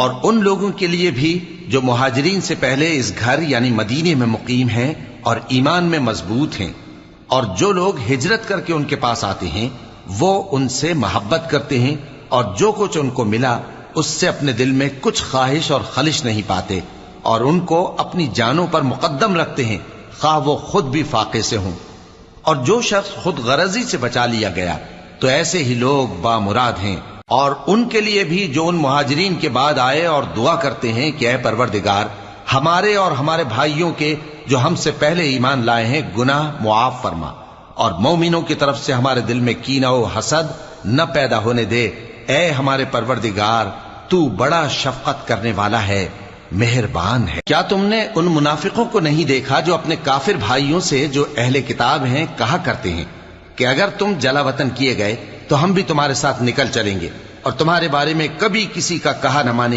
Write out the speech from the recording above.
اور ان لوگوں کے لیے بھی جو مہاجرین سے پہلے اس گھر یعنی مدینے میں مقیم ہیں اور ایمان میں مضبوط ہیں، اور جو لوگ ہجرت کر کے ان کے پاس آتے ہیں وہ ان سے محبت کرتے ہیں، اور جو کچھ ان کو ملا اس سے اپنے دل میں کچھ خواہش اور خلش نہیں پاتے، اور ان کو اپنی جانوں پر مقدم رکھتے ہیں خواہ وہ خود بھی فاقے سے ہوں۔ اور جو شخص خود غرضی سے بچا لیا گیا تو ایسے ہی لوگ بامراد ہیں۔ اور ان کے لیے بھی جو ان مہاجرین کے بعد آئے اور دعا کرتے ہیں کہ اے پروردگار ہمارے اور ہمارے بھائیوں کے جو ہم سے پہلے ایمان لائے ہیں گناہ معاف فرما، اور مومنوں کی طرف سے ہمارے دل میں کینہ و حسد نہ پیدا ہونے دے، اے ہمارے پروردگار تو بڑا شفقت کرنے والا ہے، مہربان ہے۔ کیا تم نے ان منافقوں کو نہیں دیکھا جو اپنے کافر بھائیوں سے جو اہل کتاب ہیں کہا کرتے ہیں کہ اگر تم جلا وطن کیے گئے تو ہم بھی تمہارے ساتھ نکل چلیں گے اور تمہارے بارے میں کبھی کسی کا کہا نہ مانیں